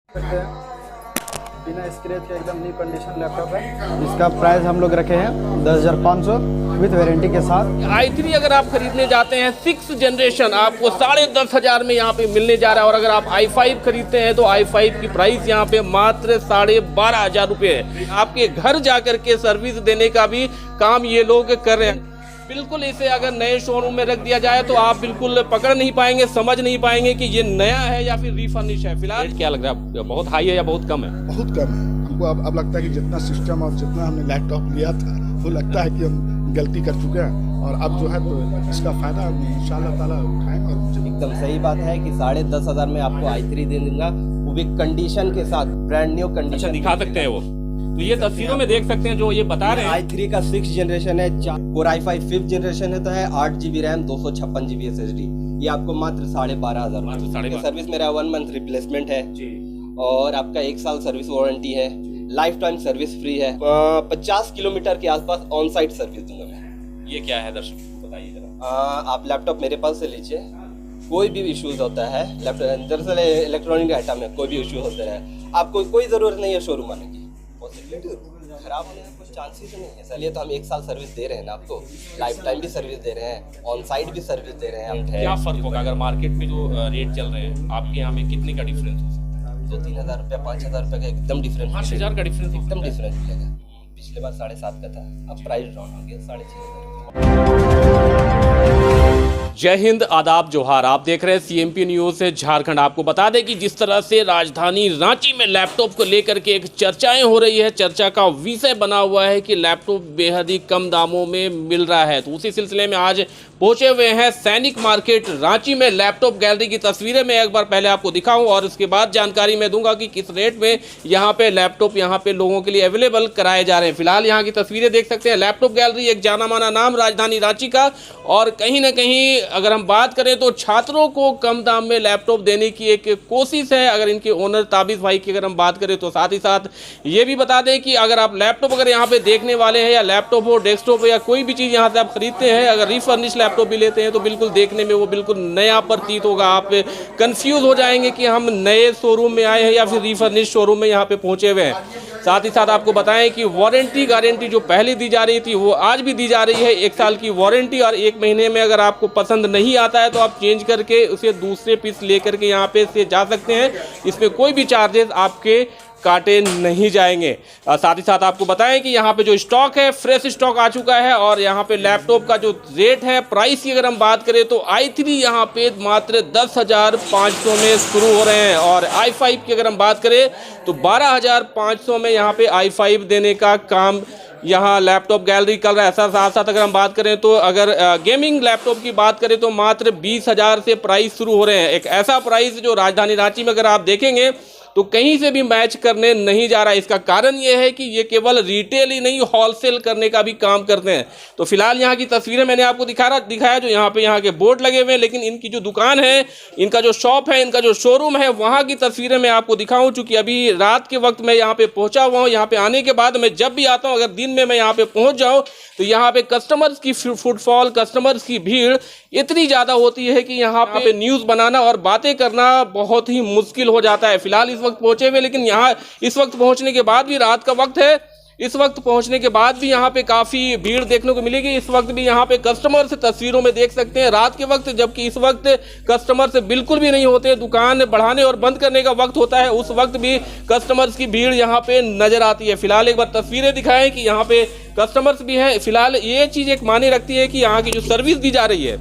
सकते हैं बिना स्क्रैच के एकदम न्यू कंडीशन लैपटॉप है। इसका प्राइस हम लोग रखे हैं 10,500 विद वारंटी के साथ। i3 अगर आप खरीदने जाते हैं 6th जनरेशन आपको 10,500 में यहाँ पे मिलने जा रहा है, और अगर आप i5 खरीदते हैं तो i5 की प्राइस यहाँ पे मात्र 12,500 रुपये है। आपके घर जाकर के सर्विस देने का भी काम ये लोग कर रहे हैं। बिल्कुल इसे अगर नए शोरूम में रख दिया जाए तो आप बिल्कुल पकड़ नहीं पाएंगे, समझ नहीं पाएंगे कि ये नया है या फिर रिफर्निश है। फिलहाल क्या लग रहा है, बहुत हाई है या बहुत कम है? बहुत कम है। हमको अब लगता है कि जितना सिस्टम और जितना हमने लैपटॉप लिया था वो लगता है कि हम गलती कर चुके हैं, और अब जो है तो इसका फायदा इंशाल्लाह ताला उठाएंगे। और मुझे एकदम सही बात है कि 10,500 में आपको i3 दे दूंगा, वो भी कंडीशन के साथ, ब्रांड न्यू कंडीशन। अच्छा, दिखा सकते हैं वो, तो ये तस्वीरों में देख सकते हैं जो ये बता रहे हैं। i3 का 6th जनरेशन है, Core i5 5th जनरेशन है, तो है 8GB रैम 256GB SSD। ये आपको मात्र 12,500 सर्विस मेरा 1 मंथ रिप्लेसमेंट है जी, और आपका 1 साल सर्विस वारंटी है, लाइफ टाइम सर्विस फ्री है, 50 किलोमीटर के आसपास ऑन साइट सर्विस दूंगा मैं। ये क्या है दर्शक बताइए जरा। आप लैपटॉप मेरे पास से लीजिए, कोई भी इश्यूज होता है लैपटॉप, दरअसल इलेक्ट्रॉनिक आइटम में कोई भी इश्यू होते हैं, आपको कोई ज़रूरत नहीं है शोरूम आने की, खराब होने का कुछ चांसेस नहीं है। इसलिए तो हम 1 साल सर्विस दे रहे हैं ना आपको, लाइफ टाइम भी सर्विस दे रहे हैं, ऑन साइट भी सर्विस दे रहे हैं। क्या फर्क होगा अगर मार्केट में जो रेट चल रहे हैं आपके यहाँ में कितने का डिफरेंस हो सकता है? 2-3 हज़ार रुपया, 5,000 रुपये का एकदम डिफरेंस। 5,000 का डिफरेंस एकदम डिफरेंस मिलेगा। पिछले बार 7,500 का था, अब प्राइस डाउन हो गया 6,500। जय हिंद, आदाब, जोहार। आप देख रहे हैं CMP न्यूज़ झारखंड। आपको बता दें कि जिस तरह से राजधानी रांची में लैपटॉप को लेकर के एक चर्चाएं हो रही है, चर्चा का विषय बना हुआ है कि लैपटॉप बेहद ही कम दामों में मिल रहा है, तो उसी सिलसिले में आज पहुंचे हुए हैं सैनिक मार्केट रांची में। लैपटॉप गैलरी की तस्वीरें मैं एक बार पहले आपको दिखाऊं और उसके बाद जानकारी मैं दूंगा कि किस रेट में यहाँ पे लैपटॉप यहाँ पे लोगों के लिए अवेलेबल कराए जा रहे हैं। फिलहाल यहाँ की तस्वीरें देख सकते हैं। लैपटॉप गैलरी एक जाना माना नाम राजधानी रांची का, और कहीं ना कहीं अगर हम बात करें तो छात्रों को कम दाम में लैपटॉप देने की एक कोशिश है। अगर इनके ओनर ताबिश भाई की अगर हम बात करें तो साथ ही साथ ये भी बता दें कि अगर आप लैपटॉप अगर यहाँ पे देखने वाले हैं, या लैपटॉप हो, डेस्कटॉप हो, या कोई भी चीज़ यहाँ से आप खरीदते हैं, अगर रिफर्निश लैपटॉप भी लेते हैं तो बिल्कुल देखने में वो बिल्कुल नया प्रतीत होगा। आप कंफ्यूज हो जाएंगे कि हम नए शोरूम में आए हैं या फिर रिफर्निश शोरूम में यहाँ पे पहुंचे हुए हैं। साथ ही साथ आपको बताएं कि वारंटी गारंटी जो पहले दी जा रही थी वो आज भी दी जा रही है। 1 साल की वारंटी, और 1 महीने में अगर आपको पसंद नहीं आता है तो आप चेंज करके उसे दूसरे पीस लेकर के यहाँ पे से जा सकते हैं। इसमें कोई भी चार्जेस आपके काटे नहीं जाएंगे। साथ ही साथ आपको बताएं कि यहाँ पे जो स्टॉक है, फ्रेश स्टॉक आ चुका है, और यहाँ पे लैपटॉप का जो रेट है, प्राइस की अगर हम बात करें तो i3 यहाँ पे मात्र 10,500 में शुरू हो रहे हैं, और i5 की अगर हम बात करें तो 12,500 में यहाँ पे i5 देने का काम यहाँ लैपटॉप गैलरी कर रहा है। साथ साथ अगर हम बात करें तो अगर गेमिंग लैपटॉप की बात करें तो मात्र 20,000 से प्राइस शुरू हो रहे हैं। एक ऐसा प्राइस जो राजधानी रांची में अगर आप देखेंगे तो कहीं से भी मैच करने नहीं जा रहा है। इसका कारण ये है कि ये केवल रिटेल ही नहीं, होलसेल करने का भी काम करते हैं। तो फिलहाल यहाँ की तस्वीरें मैंने आपको दिखाया जो यहाँ के बोर्ड लगे हुए हैं, लेकिन इनकी जो दुकान है, इनका जो शॉप है, इनका जो शोरूम है, वहाँ की तस्वीरें मैं आपको दिखाऊं। चूँकि अभी रात के वक्त मैं यहाँ पे पहुँचा हुआ हूँ। यहाँ पे आने के बाद मैं जब भी आता हूँ, अगर दिन में मैं यहाँ पे पहुँच जाऊँ तो यहाँ पे कस्टमर्स की फुटफॉल, कस्टमर्स की भीड़ इतनी ज़्यादा होती है कि यहाँ पे न्यूज़ बनाना और बातें करना बहुत ही मुश्किल हो जाता है। फिलहाल इस वक्त पहुँचे हुए, लेकिन यहाँ इस वक्त पहुँचने के बाद भी रात का वक्त है, इस वक्त पहुंचने के बाद भी यहाँ पे काफ़ी भीड़ देखने को मिलेगी। इस वक्त भी यहाँ पे कस्टमर से तस्वीरों में देख सकते हैं रात के वक्त, जबकि इस वक्त कस्टमर से बिल्कुल भी नहीं होते। दुकान बढ़ाने और बंद करने का वक्त होता है, उस वक्त भी कस्टमर्स की भीड़ यहाँ पे नज़र आती है। फिलहाल एक बार तस्वीरें दिखाएं कि यहाँ पे कस्टमर्स भी हैं। फिलहाल ये चीज़ एक मायने रखती है कि यहाँ की जो सर्विस दी जा रही है,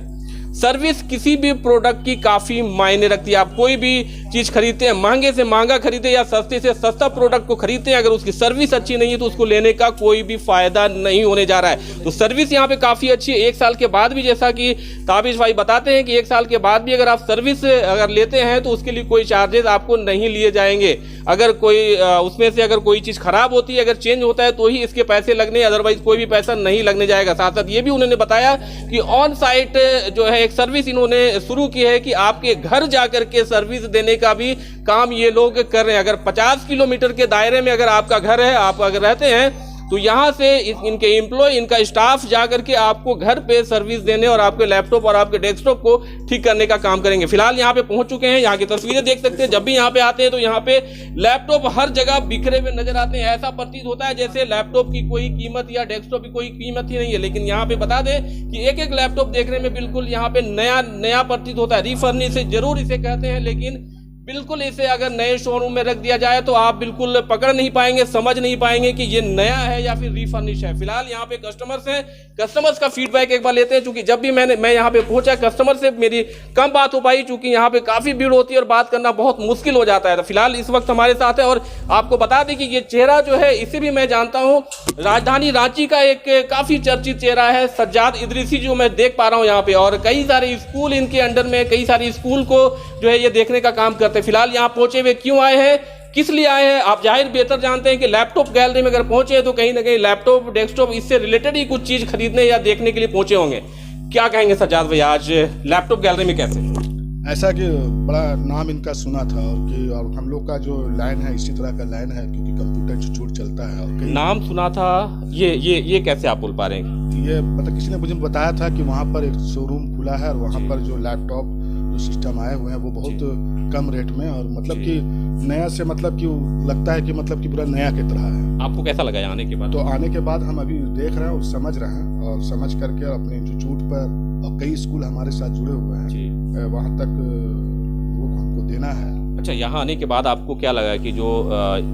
सर्विस किसी भी प्रोडक्ट की काफ़ी मायने रखती है। आप कोई भी चीज़ खरीदते हैं, महंगे से महंगा खरीदे या सस्ते से सस्ता प्रोडक्ट को खरीदते हैं, अगर उसकी सर्विस अच्छी नहीं है तो उसको लेने का कोई भी फ़ायदा नहीं होने जा रहा है। तो सर्विस यहाँ पे काफ़ी अच्छी है। 1 साल के बाद भी, जैसा कि ताबिश भाई बताते हैं कि 1 साल के बाद भी अगर आप सर्विस अगर लेते हैं तो उसके लिए कोई चार्जेस आपको नहीं लिए जाएंगे। अगर कोई उसमें से अगर कोई चीज़ ख़राब होती है, अगर चेंज होता है तो ही इसके पैसे लगने, अदरवाइज कोई भी पैसा नहीं लगने जाएगा। साथ साथ ये भी उन्होंने बताया कि ऑन साइट जो है एक सर्विस इन्होंने शुरू की है कि आपके घर जाकर के सर्विस देने का भी काम ये लोग कर रहे हैं। अगर 50 किलोमीटर के दायरे में अगर आपका घर है, आप अगर रहते हैं तो यहाँ से इनके एम्प्लॉय, इनका स्टाफ जा करके आपको घर पे सर्विस देने और आपके लैपटॉप और आपके डेस्कटॉप को ठीक करने का काम करेंगे। फिलहाल यहाँ पे पहुंच चुके हैं, यहाँ की तस्वीरें देख सकते हैं। जब भी यहाँ पे आते हैं तो यहाँ पे लैपटॉप हर जगह बिखरे हुए नजर आते हैं। ऐसा प्रतीत होता है जैसे लैपटॉप की कोई कीमत या डेस्कटॉप की कोई कीमत ही नहीं है। लेकिन यहाँ पे बता दें कि एक एक लैपटॉप देखने में बिल्कुल यहाँ पे नया प्रतीत होता है। रीफर्निश जरूर इसे कहते हैं, लेकिन बिल्कुल इसे अगर नए शोरूम में रख दिया जाए तो आप बिल्कुल पकड़ नहीं पाएंगे, समझ नहीं पाएंगे कि ये नया है या फिर रीफर्निश है। फिलहाल यहाँ पे कस्टमर्स हैं, कस्टमर्स का फीडबैक एक बार लेते हैं। चूंकि जब भी मैं यहाँ पे पहुंचा, कस्टमर से मेरी कम बात हो पाई, चूंकि यहाँ पे काफी भीड़ होती है और बात करना बहुत मुश्किल हो जाता है। तो फिलहाल इस वक्त हमारे साथ है और आपको बता दें कि ये चेहरा जो है इसे भी मैं जानता हूँ। राजधानी रांची का एक काफी चर्चित चेहरा है सज्जाद इदरीसी, जो मैं देख पा रहा हूँ यहाँ पे, और कई सारे स्कूल इनके अंडर में, कई सारे स्कूल को जो है ये देखने का काम करते हैं। फिलहाल यहाँ पहुंचे हुए क्यों आए हैं, किस लिए आए हैं, आप जाहिर बेहतर जानते हैं कि लैपटॉप गैलरी में अगर पहुंचे हैं तो कहीं ना कहीं लैपटॉप, डेस्कटॉप, इससे रिलेटेड ही कुछ चीज खरीदने या देखने के लिए पहुंचे होंगे। क्या कहेंगे सज्जाद भाई, आज लैपटॉप गैलरी में कैसे? ऐसा कि बड़ा नाम इनका सुना था और हम लोग का जो लाइन है इसी तरह का लाइन है, क्योंकि कंप्यूटर इंस्टीट्यूट चलता है। और नाम सुना था, ये कैसे आप बोल पा रहे हैं? ये मतलब किसी ने मुझे बताया था कि वहाँ पर एक शोरूम खुला है और वहाँ पर जो लैपटॉप जो सिस्टम आए हुए हैं वो बहुत कम रेट में, और मतलब कि नया से मतलब कि लगता है कि मतलब कि पूरा नया की तरह है। आपको कैसा लगा आने के बाद? तो आने के बाद हम अभी देख रहे हैं और समझ रहे हैं, और समझ करके अपने इंस्टीट्यूट पर, और कई स्कूल हमारे साथ जुड़े हुए हैं, वहाँ तक वो हमको देना है। अच्छा, यहाँ आने के बाद आपको क्या लगा कि जो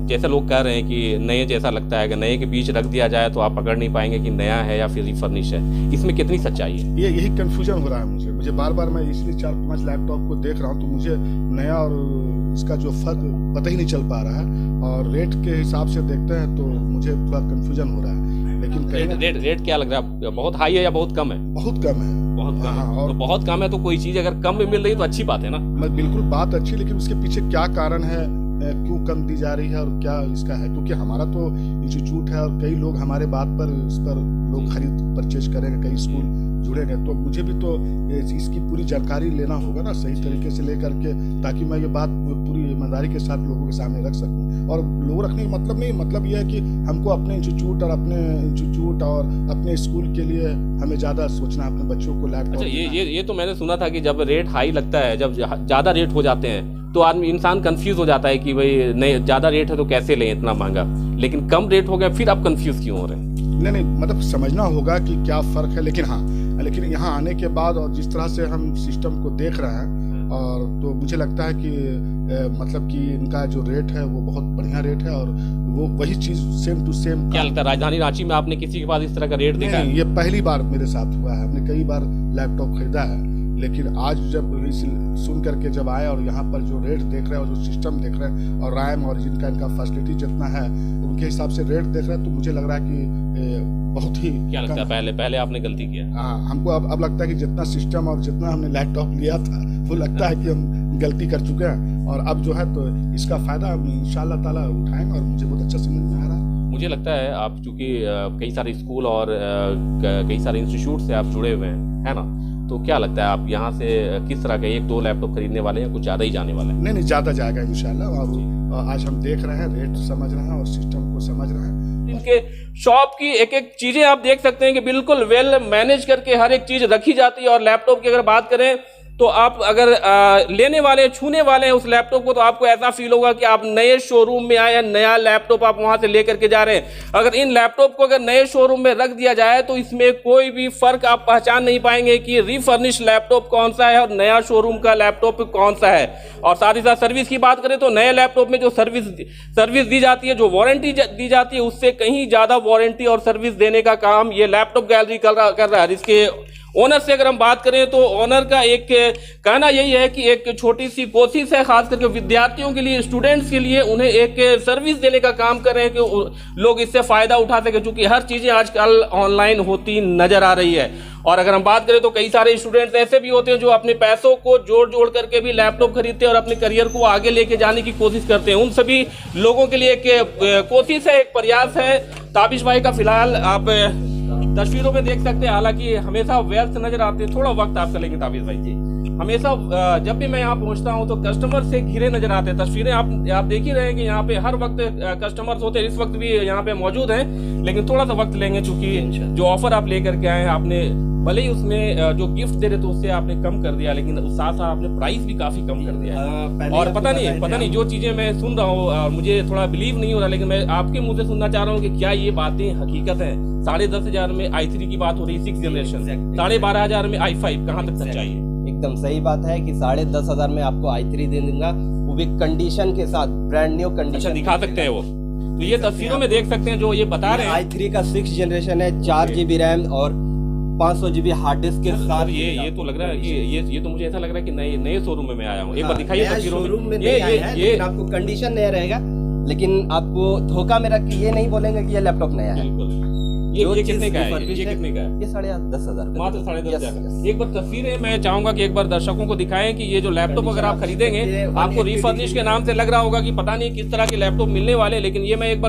जैसे लोग कह रहे हैं कि नए जैसा लगता है, अगर नए के बीच रख दिया जाए तो आप पकड़ नहीं पाएंगे कि नया है या फिर रिफर्निश है, इसमें कितनी सच्चाई है? यही कंफ्यूजन हो रहा है मुझे बार बार। मैं इसलिए 4-5 लैपटॉप को देख रहा हूँ तो मुझे नया और इसका जो फर्क पता ही नहीं चल पा रहा है, और रेट के हिसाब से देखते हैं तो मुझे थोड़ा कंफ्यूजन हो रहा है। लेकिन रेट क्या लग रहा है, बहुत हाई है या बहुत कम है? बहुत कम है। बहुत कम है। और तो बहुत कम है तो कोई चीज अगर कम में मिल रही है तो अच्छी बात है ना? बिल्कुल बात अच्छी, लेकिन उसके पीछे क्या कारण है, क्यों कम दी जा रही है और क्या इसका है? क्योंकि हमारा तो इंस्टीट्यूट है और कई लोग हमारे बात पर, इस पर लोग खरीद परचेज करेंगे, कई स्कूल जुड़ेंगे, तो मुझे भी तो इसकी पूरी जानकारी लेना होगा ना, सही तरीके से लेकर के, ताकि मैं ये बात पूरी ईमानदारी के साथ लोगों के सामने रख सकूं। और लोग रखने का मतलब नहीं, मतलब ये है कि हमको अपने इंस्टीट्यूट और अपने स्कूल के लिए हमें ज़्यादा सोचना, अपने बच्चों को लैपटॉप। अच्छा, ये तो मैंने सुना था कि जब रेट हाई लगता है, जब ज़्यादा रेट हो जाते हैं तो आदमी, इंसान कंफ्यूज हो जाता है कि भाई नहीं, ज़्यादा रेट है तो कैसे लें इतना महंगा, लेकिन कम रेट हो गया फिर आप कंफ्यूज क्यों हो रहे हैं? नहीं, मतलब समझना होगा कि क्या फ़र्क है। लेकिन यहाँ आने के बाद और जिस तरह से हम सिस्टम को देख रहे हैं, और तो मुझे लगता है कि मतलब कि इनका जो रेट है वो बहुत बढ़िया रेट है, और वो वही चीज़ सेम टू सेम। क्या लगता है राजधानी रांची में आपने किसी के पास इस तरह का रेट देखा है? ये पहली बार मेरे साथ हुआ है। हमने कई बार लैपटॉप खरीदा है, लेकिन आज जब सुन करके जब आए और यहाँ पर जो रेट देख रहे हैं और जो सिस्टम देख रहे हैं और रैम और जिनका इनका फैसिलिटी जितना है उनके हिसाब से रेट देख रहे हैं, तो मुझे लग रहा है कि बहुत ही। क्या लगता है पहले आपने गलती किया? हाँ, हमको अब लगता है कि जितना सिस्टम और जितना हमने लैपटॉप लिया था वो लगता है कि हम गलती कर चुके हैं, और अब जो है तो इसका फ़ायदा हम इंशाल्लाह ताला उठाएंगे, और मुझे बहुत अच्छा समझ में आ रहा है। मुझे लगता है आप चूँकि कई सारे स्कूल और कई सारे इंस्टीट्यूट से आप जुड़े हुए हैं, है ना, तो क्या लगता है आप यहाँ से किस तरह का 1-2 लैपटॉप खरीदने वाले हैं, कुछ ज़्यादा ही जाने वाले हैं? नहीं, ज़्यादा जाएगा इंशाल्लाह। और आज हम देख रहे हैं, रेट समझ रहे हैं और सिस्टम को समझ रहे हैं। इनके शॉप की एक एक चीज़ें आप देख सकते हैं कि बिल्कुल वेल मैनेज करके हर एक चीज़ रखी जाती है। और लैपटॉप की अगर बात करें तो आप अगर लेने वाले, छूने वाले हैं उस लैपटॉप को, तो आपको ऐसा फील होगा कि आप नए शोरूम में आए हैं, नया लैपटॉप आप वहां से लेकर के जा रहे हैं। अगर इन लैपटॉप को अगर नए शोरूम में रख दिया जाए तो इसमें कोई भी फर्क आप पहचान नहीं पाएंगे कि रिफर्निश लैपटॉप कौन सा है और नया शोरूम का लैपटॉप कौन सा है। और साथ ही साथ सर्विस की बात करें तो नए लैपटॉप में जो सर्विस दी जाती है, जो वारंटी दी जाती है, उससे कहीं ज़्यादा वारंटी और सर्विस देने का काम ये लैपटॉप गैलरी कर रहा है। इसके ओनर से अगर हम बात करें तो ओनर का एक कहना यही है कि एक छोटी सी कोशिश है, खास करके विद्यार्थियों के लिए, स्टूडेंट्स के लिए, उन्हें एक सर्विस देने का काम कर रहे हैं कि लोग इससे फ़ायदा उठा सके, क्योंकि हर चीज़ें आजकल ऑनलाइन होती नज़र आ रही है। और अगर हम बात करें तो कई सारे स्टूडेंट्स ऐसे भी होते हैं जो अपने पैसों को जोड़ करके भी लैपटॉप खरीदते हैं और अपने करियर को आगे लेके जाने की कोशिश करते हैं। उन सभी लोगों के लिए एक कोशिश है, एक प्रयास है। ताबिश भाई का फिलहाल आप तस्वीरों में देख सकते हैं, हालांकि हमेशा वेल्थ नजर आते हैं। थोड़ा वक्त आपका लेंगे ताबिज़ भाई जी। हमेशा जब भी मैं यहाँ पहुँचता हूँ तो कस्टमर से घिरे नजर आते हैं। तस्वीरें आप देख ही रहे हैं कि यहाँ पे हर वक्त कस्टमर्स होते हैं। इस वक्त भी यहाँ पे मौजूद हैं, लेकिन थोड़ा सा वक्त लेंगे चूंकि जो ऑफर आप लेकर के आए हैं, आपने भले ही उसमें जो गिफ्ट दे रहे थे उससे आपने कम कर दिया, लेकिन उस साथ साथ आपने प्राइस भी काफी कम कर दिया है। और पता नहीं जो चीजें मैं सुन रहा हूँ मुझे थोड़ा बिलीव नहीं हो रहा, लेकिन मैं आपके मुंह से सुनना चाह रहा हूँ कि क्या ये बातें हकीकत है। 10,500 में i3 की बात हो रही है, 6th जनरेशन, 12,500 में i5, कहाँ तक सच्चाई है? एकदम सही बात है कि 10,500 में आपको i3 दे दूंगा, वो भी कंडीशन के साथ, ब्रांड न्यू कंडीशन। दिखा सकते हैं वो, तो ये तस्वीरों में देख सकते हैं जो ये बता रहे हैं। i3 का 6th जनरेशन है, 4 GB रैम और 500 GB हार्ड डिस्क के साथ। ये तो लग रहा है कि ये तो मुझे ऐसा लग रहा है कि नए शोरूम में मैं आया हूँ। एक बार दिखाइए तस्वीरों में। ये आपको कंडीशन नया रहेगा, लेकिन आपको धोखा में रख के ये नहीं बोलेंगे कि ये लैपटॉप नया है। ये कितने का है? ये कितने का है? ये 10,500 मात्र 10,500। एक बार तस्वीरें मैं चाहूंगा कि एक बार दर्शकों को दिखाएं कि ये जो लैपटॉप अगर आप खरीदेंगे, आपको रिफर्निश के नाम से लग रहा होगा कि पता नहीं किस तरह के लैपटॉप मिलने वाले, लेकिन ये मैं एक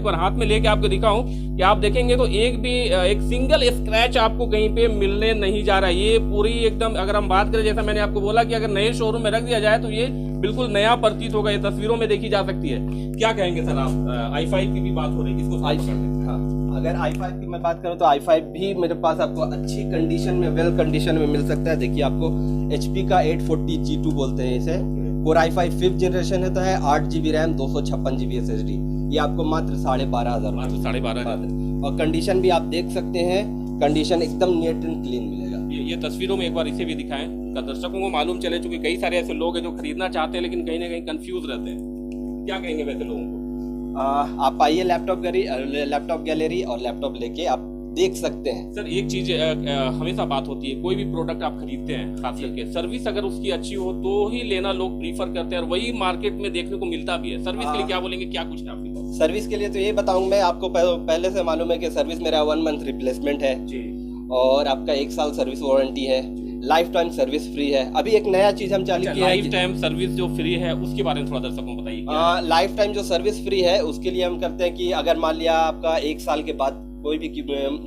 बार हाथ में लेके आपको दिखाऊं कि आप देखेंगे तो एक सिंगल स्क्रैच आपको कहीं पे मिलने नहीं जा रहा है। ये पूरी एकदम, अगर हम बात करें, जैसा मैंने आपको बोला कि अगर नए शोरूम में रख दिया जाए तो ये बिल्कुल नया प्रतीत होगा। ये तस्वीरों में देखी जा सकती है। क्या कहेंगे सर आप? i5 की भी बात हो रही है, किसको अगर i5 की मैं बात करूं तो i5 भी मेरे पास आपको अच्छी कंडीशन में, वेल कंडीशन में मिल सकता है। देखिए आपको HP का 840 G2 बोलते हैं इसे, Core i5 5th जनरेशन है, तो है 8 GB रैम, 256 GB SSD। ये आपको मात्र 12,500। मात्र 12,500। और कंडीशन भी आप देख सकते हैं, कंडीशन एकदम नीट एंड क्लीन मिलेगा। ये तस्वीरों में एक बार इसे भी दिखाएं, दर्शकों को मालूम चले, चूंकि कई सारे ऐसे लोग हैं जो खरीदना चाहते हैं लेकिन कहीं ना कहीं कंफ्यूज रहते हैं। क्या कहेंगे वैसे लोगों को? आप आइए लैपटॉप गैलरी और लैपटॉप लेके आप देख सकते हैं। सर एक चीज हमेशा बात होती है, कोई भी प्रोडक्ट आप खरीदते हैं, खास करके सर्विस अगर उसकी अच्छी हो तो ही लेना लोग प्रीफर करते हैं, और वही मार्केट में देखने को मिलता भी है। सर्विस के लिए क्या बोलेंगे, क्या कुछ है आपके पास? सर्विस के लिए तो ये बताऊंगा मैं आपको, पहले से मालूम है कि सर्विस मेरा 1 मंथ रिप्लेसमेंट है जी, और आपका 1 साल सर्विस वारंटी है, लाइफ टाइम सर्विस फ्री है। अभी एक नया चीज हम चालू किया है, लाइफ टाइम सर्विस जो फ्री है उसके बारे में थोड़ा दर्शकों को बताइए। लाइफ टाइम जो सर्विस फ्री है उसके लिए हम करते हैं कि अगर मान लिया आपका 1 साल के बाद कोई भी,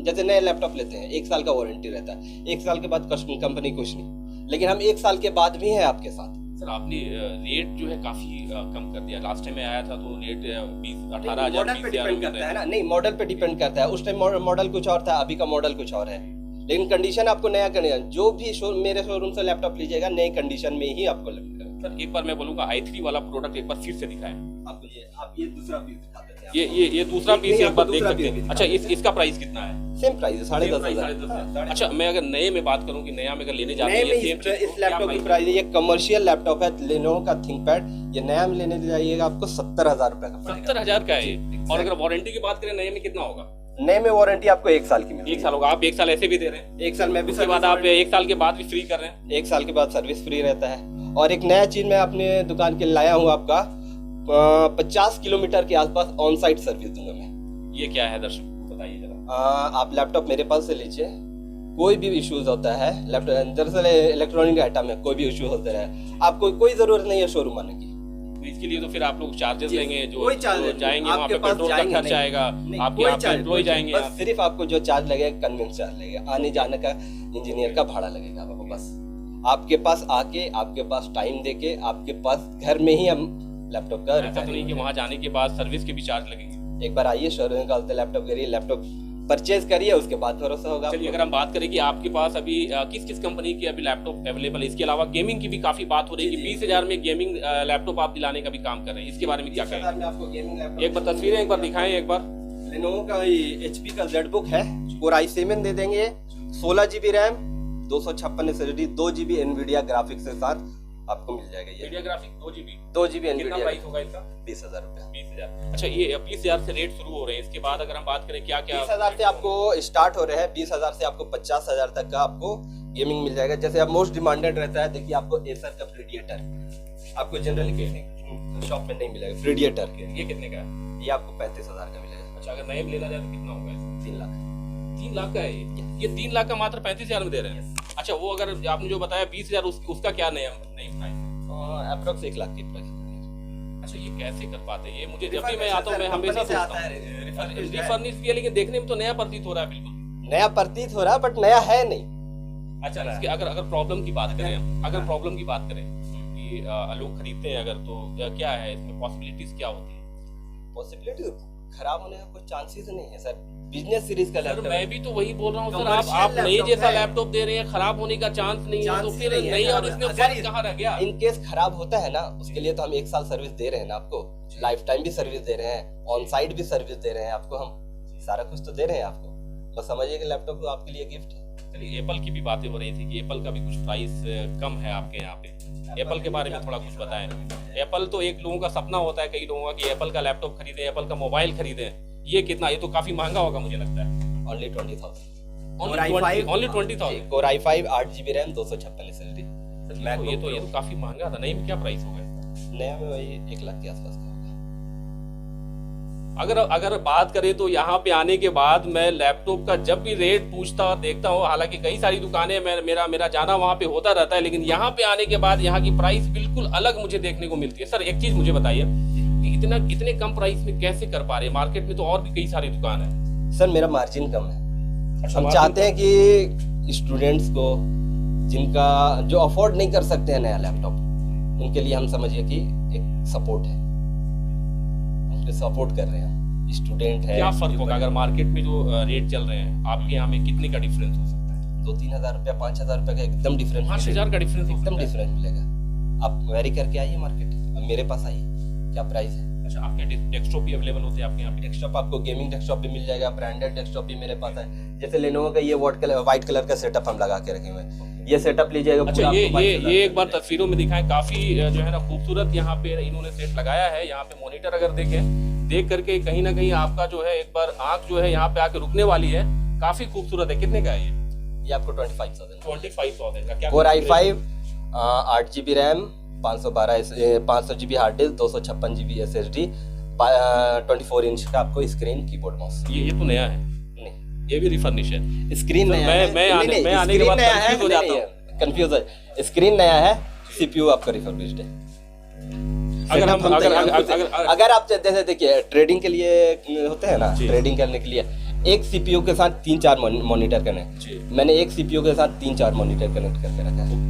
जैसे नए लैपटॉप लेते हैं 1 साल का वारंटी रहता है, 1 साल के बाद कंपनी कुछ नहीं, लेकिन हम 1 साल के बाद भी हैं आपके साथ। सर आपने रेट जो है काफी कम कर दिया। लास्ट टाइम में आया था तो रेट 18,000 मॉडल पे डिपेंड करता है ना। नहीं, मॉडल पे डिपेंड करता है। उस टाइम मॉडल कुछ और था, अभी का मॉडल कुछ और है, लेकिन कंडीशन आपको नया करना। जो भी मेरे शोरूम से लैपटॉप लीजिएगा नई कंडीशन में ही आपको लगेगा। सर एक बार मैं बोलूंगा i3 वाला प्रोडक्ट एक बार फिर से दिखाएं। आप ये दूसरा पीस दिखा देते हैं। ये दूसरा पीस एक बार देख सकते हैं। अच्छा इसका प्राइस कितना है? सेम प्राइस है, 10,500। अच्छा मैं अगर नए में बात करूं कि नया में अगर लेने जाते हैं, इस लैपटॉप की प्राइस, ये कमर्शियल लैपटॉप है Lenovo का ThinkPad, ये नया में लेने जाइएगा आपको 70,000 रुपए का पड़ेगा। 70,000 का है। और अगर वारंटी की बात करें नए में कितना होगा? नए में वारंटी आपको 1 साल की मिलेगी। 1 साल होगा। आप 1 साल ऐसे भी दे रहे हैं? 1 साल में भी, उसके बाद आप 1 साल के बाद भी फ्री कर रहे हैं? 1 साल के बाद सर्विस फ्री रहता है। और एक नया चीज मैं अपने दुकान के लाया हूँ, आपका 50 किलोमीटर के आसपास ऑन साइट सर्विस दूंगा मैं। ये क्या है दर्शक बताइए जरा। आप लैपटॉप मेरे पास से लीजिए, कोई भी इश्यूज होता है लैपटॉप, दरअसल इलेक्ट्रॉनिक आइटम है, कोई भी इश्यू होता है, आपको कोई जरूरत नहीं है शोरूम आने की। इसके लिए तो फिर आप लोग चार्जेस लेंगे, जो जाएंगे वहाँ पे पेट्रोल का खर्चा आएगा, आपके यहाँ पे एम्प्लॉय जाएंगे, बस सिर्फ आपको जो चार्ज लगेगा कन्वेंस चार्ज लगेगा, आने जाने का इंजीनियर का भाड़ा लगेगा आपको। बस आपके पास आके, आपके पास टाइम देके, आपके पास घर में ही हम लैपटॉप का, ऐसा तो नहीं कि वहाँ जाने के बाद सर्विस के भी चार्ज लगेंगे। एक बार आइए शोरूम निकालते लैपटॉप करिए, लैपटॉप परचेज करिए, उसके बाद भरोसा होगा। चलिए अगर हम बात करें कि आपके पास अभी किस किस कंपनी की अभी लैपटॉप अवेलेबल है, इसके अलावा गेमिंग की भी काफी बात हो रही है कि 20,000 में गेमिंग लैपटॉप आप दिलाने का भी काम कर रहे हैं, इसके बारे में क्या कहें? एक बार तस्वीरें एक बार दिखाएं एक बार। Lenovo का HP का ZBook है, Core i7 दे देंगे, 16 GB RAM, 256 SSD, 2 GB NVIDIA graphics के साथ आपको मिल जाएगा। ये NVIDIA ग्राफिक 2 GB NVIDIA। कितना प्राइस होगा इसका? 20,000 रुपए। 20,000। अच्छा ये 20,000 से रेट शुरू हो रहे हैं, इसके बाद अगर हम बात करें क्या क्या? 20,000 से आपको स्टार्ट हो रहे हैं, 20,000 से आपको 50,000 तक का आपको गेमिंग मिल जाएगा। जैसे अब मोस्ट डिमांडेड रहता है, देखिए आपको Acer का Predator, आपको जनरली शॉप में नहीं मिलेगा। Predator के ये कितने का है? ये आपको 35,000 का मिलेगा। अच्छा अगर नए में लेना जाए तो कितना होगा इसका? 3 लाख। 3 लाख का है ये 3 लाख का मात्र 35,000 में दे रहे हैं। अच्छा वो अगर आपने जो बताया 20,000 उसका क्या नया प्राइस? अप्रोक्स 1 लाख की प्राइस। अच्छा ये कैसे कर पाते हैं? ये मुझे जब भी मैं आता हूँ मैं हमेशा सोचता हूँ रिफर्निश किया, लेकिन देखने में तो नया प्रतीत हो रहा है बिल्कुल। नया प्रतीत हो रहा है बट नया है नहीं। अच्छा, इसके अगर प्रॉब्लम की बात करें, कि लोग खरीदते हैं अगर, तो क्या है इसमें पॉसिबिलिटीज क्या होती है? पॉसिबिलिटी खराब होने का कोई चांसेस नहीं है सर। बिजनेस सीरीज का सर लैपटॉप मैं भी तो वही बोल रहा हूँ सर, Commercial आप नए laptop जैसा है। लैपटॉप दे रहे हैं, खराब होने का चांस नहीं है, तो Chance फिर नहीं है, नहीं, और इसमें अगर फर्क कहाँ रह गया? इन केस खराब होता है ना, उसके लिए तो हम 1 साल सर्विस दे रहे हैं ना आपको, लाइफ टाइम भी सर्विस दे रहे हैं, ऑन साइट भी सर्विस दे रहे हैं आपको, हम सारा कुछ तो दे रहे हैं आपको। बस समझिए कि लैपटॉप तो आपके लिए गिफ्ट है। चलिए, एप्पल की भी बातें हो रही थी कि एप्पल का भी कुछ प्राइस कम है आपके यहाँ पे, एप्पल के बारे में थोड़ा कुछ बताएं। एप्पल तो एक लोगों का सपना होता है, कई लोगों का, कि एप्पल का लैपटॉप खरीदें, एप्पल का मोबाइल खरीदें। ये कितना, ये तो काफी महंगा होगा मुझे लगता है। Only 20,000। Only 20,000। Core i5 8GB RAM 256 SSD। ये तो काफी महंगा था। नए में क्या प्राइस होगा? नया में वही 1 लाख के आसपास का होगा। अगर बात करें तो यहाँ पे आने के बाद मैं लैपटॉप का जब भी रेट पूछता देखता हूँ, हालांकि कई सारी दुकानें मेरा जाना वहाँ पे होता रहता है, लेकिन यहाँ पे आने के बाद यहाँ की प्राइस बिल्कुल अलग मुझे देखने को मिलती है। सर एक चीज मुझे बताइए कि इतने कम प्राइस में कैसे कर पा रहे हैं? मार्केट में तो और भी कई सारी दुकान है। सर मेरा मार्जिन कम है। अच्छा, हम चाहते हैं कि स्टूडेंट्स को, जिनका जो अफोर्ड नहीं कर सकते हैं नया लैपटॉप, उनके लिए हम समझिए कि एक सपोर्ट है, उनके सपोर्ट कर रहे हैं। स्टूडेंट है, क्या फर्क होगा अगर मार्केट में जो रेट चल रहे हैं आपके यहाँ में, कितने का डिफरेंस हो सकता है? 2-3 हज़ार रुपया, 5 हज़ार रुपया का एकदम डिफरेंस। 5,000 का डिफरेंस एकदम डिफरेंस मिलेगा। आप वेरी करके आइए मार्केट, अब मेरे पास आइए, क्या प्राइस है। अच्छा, आपके डेस्कटॉप भी अवेलेबल होते हैं आपके यहाँ पे? डेस्कटॉप आपको गेमिंग डेस्कटॉप भी मिल जाएगा, ब्रांडेड डेस्कटॉप भी मेरे पास है। जैसे लेनोवो का ये व्हाइट कलर का सेटअप हम लगा के रखे हुए हैं, ये सेटअप लीजिएगा। अच्छा, ये एक बार तस्वीरों में दिखाएं, काफी जो है ना खूबसूरत यहाँ पे इन्होंने सेट लगाया है। यहाँ पे मॉनिटर अगर देख करके कहीं ना कहीं आपका जो है एक बार आंख जो है यहाँ पे आके रुकने वाली है। काफी खूबसूरत है। कितने का है ये आपको 25,000 का? क्या Core i5 8GB RAM 512GB hard disk 256GB SSD 24 inch का आपको स्क्रीन कीबोर्ड माउस। ये तो नया है? नहीं, ये भी रिफर्निश है। स्क्रीन नया है। मैं आने के बाद कंफ्यूज हो जाता हूँ। कंफ्यूज है। स्क्रीन नया है, CPU आपका रिफर्बिश्ड है। अगर आप जैसे देखिए, ट्रेडिंग के लिए होते हैं ना, ट्रेडिंग करने के लिए एक CPU के साथ 3-4 मॉनिटर कनेक्ट, मैंने एक CPU के साथ 3-4 मॉनिटर कनेक्ट करके रखा है।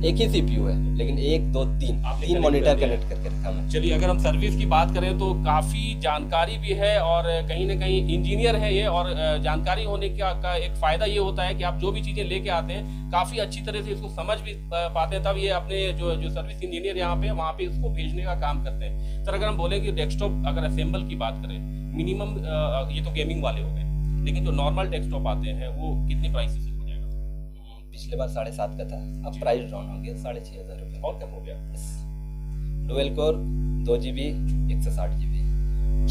एक ही CPU है, लेकिन 1 2 3 मॉनिटर कनेक्ट करके रखा है। चलिए, अगर हम सर्विस की बात करें तो काफी जानकारी भी है, और कहीं ना कहीं इंजीनियर है ये, और जानकारी होने का एक फायदा ये होता है कि आप जो भी चीजें लेके आते हैं काफी अच्छी तरह से इसको समझ भी पाते हैं, तब ये अपने जो सर्विस इंजीनियर यहाँ पे वहाँ पे इसको भेजने का काम करते हैं। सर अगर हम बोले कि डेस्कटॉप अगर असेंबल की बात करें, मिनिमम ये तो गेमिंग वाले हो गए, लेकिन जो नॉर्मल डेस्कटॉप आते हैं वो कितनी प्राइस से हो जाएगा? पिछले बार 7.5 का था, अब प्राइस डाउन हो गया 6,500 रुपये और कम हो गया। Dual core 2GB 160GB।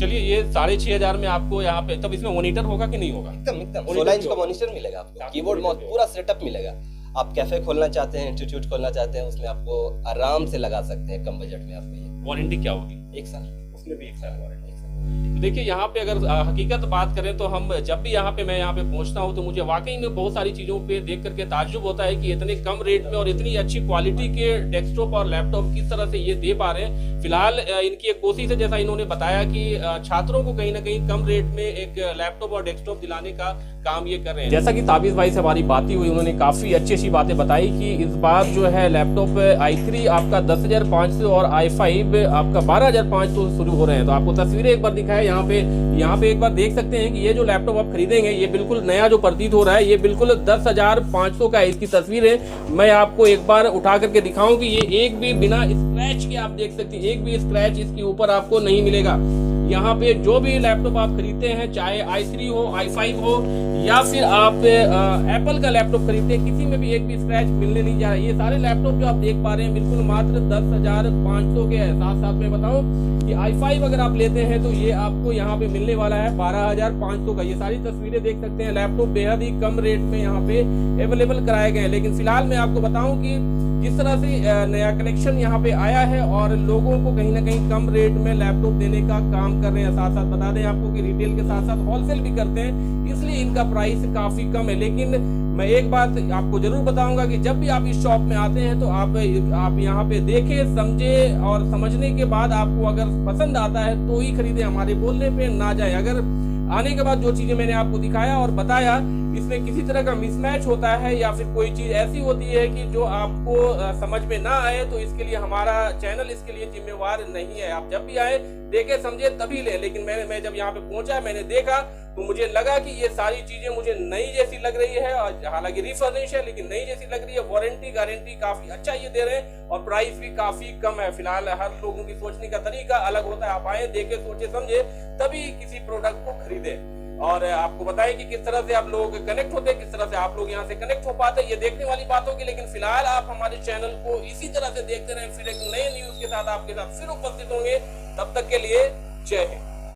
चलिए, ये 6,500 में आपको यहाँ पे, तब इसमें मॉनिटर होगा कि नहीं होगा? एकदम 16 इंच का मॉनिटर मिलेगा आपको, कीबोर्ड माउस पूरा सेटअप मिलेगा। आप कैफे खोलना चाहते हैं, इंस्टीट्यूट खोलना चाहते हैं, उसमें आपको आराम से लगा सकते हैं कम बजट में आपको। ये वारंटी क्या होगी? 1 साल, उसमें भी 1 साल वारंटी। तो देखिए, यहाँ पे अगर हकीकत बात करें तो हम जब भी मैं यहाँ पे पहुँचता हूँ तो मुझे वाकई में बहुत सारी चीज़ों पे देख करके ताज्जुब होता है कि इतने कम रेट में और इतनी अच्छी क्वालिटी के डेस्कटॉप और लैपटॉप किस तरह से ये दे पा रहे हैं। फिलहाल इनकी एक कोशिश है, जैसा इन्होंने बताया, कि छात्रों को कहीं ना कहीं कम रेट में एक लैपटॉप और डेस्कटॉप दिलाने का काम ये कर रहे हैं। जैसा कि ताबिज़ भाई से हमारी बातें हुई, उन्होंने काफ़ी अच्छी बातें बताई कि इस बार जो है लैपटॉप i3 आपका 10,500 और i5 आपका 12,500 शुरू हो रहे हैं। तो आपको तस्वीरें एक बार दिखाएं, यहाँ पे एक बार देख सकते हैं कि ये जो लैपटॉप आप खरीदेंगे ये बिल्कुल नया जो प्रतीत हो रहा है, ये बिल्कुल 10,500 का है। इसकी तस्वीर है, मैं आपको एक बार उठा करके दिखाऊं कि ये एक भी बिना स्क्रैच के आप देख सकते हैं, एक भी स्क्रैच इसके ऊपर आपको नहीं मिलेगा। यहाँ पे जो भी लैपटॉप आप खरीदते हैं, चाहे i3 हो, i5 हो, या फिर आप एप्पल का लैपटॉप खरीदते हैं, किसी में भी एक भी स्क्रैच मिलने नहीं जा रहा है। ये सारे लैपटॉप जो आप देख पा रहे हैं बिल्कुल मात्र 10,500 के है। साथ में बताऊं कि i5 अगर आप लेते हैं तो ये आपको यहाँ पे मिलने वाला है 12,500 का। ये सारी तस्वीरें देख सकते हैं, लैपटॉप बेहद ही कम रेट में यहाँ पे अवेलेबल कराए गए हैं। लेकिन फिलहाल मैं आपको बताऊं कि किस तरह से नया कलेक्शन यहाँ पे आया है और लोगों को कहीं ना कहीं कम रेट में लैपटॉप देने का काम कर रहे हैं। साथ साथ बता दें आपको कि रिटेल के साथ साथ होलसेल भी करते हैं, इसलिए इनका प्राइस काफी कम है। लेकिन मैं एक बात आपको जरूर बताऊंगा कि जब भी आप इस शॉप में आते हैं तो आप यहाँ पे देखें, समझे, और समझने के बाद आपको अगर पसंद आता है तो ही खरीदें, हमारे बोलने पे ना जाए। अगर आने के बाद जो चीजें मैंने आपको दिखाया और बताया इसमें किसी तरह का मिसमैच होता है या फिर कोई चीज ऐसी होती है कि जो आपको समझ में ना आए, तो इसके लिए हमारा चैनल इसके लिए जिम्मेवार नहीं है। आप जब भी आए देखे समझे तभी ले। लेकिन मैं जब यहाँ पे पहुंचा, मैंने देखा तो मुझे लगा कि ये सारी चीजें मुझे नई जैसी लग रही है, और हालांकि रिफर्निश है लेकिन नई जैसी लग रही है। वारंटी गारंटी काफी अच्छा ये दे रहे हैं और प्राइस भी काफी कम है। फिलहाल हर लोगों की सोचने का तरीका अलग होता है। आप आए, देखे, सोचे, समझे तभी किसी प्रोडक्ट को खरीदे। और आपको बताएं कि किस तरह से आप लोग कनेक्ट होते हैं, किस तरह से आप लोग यहाँ से कनेक्ट हो पाते हैं, ये देखने वाली बात होगी। लेकिन फिलहाल आप हमारे चैनल को इसी तरह से देखते रहें। फिर एक नए न्यूज के साथ आपके साथ फिर उपस्थित होंगे। तब तक के लिए जय हिंद।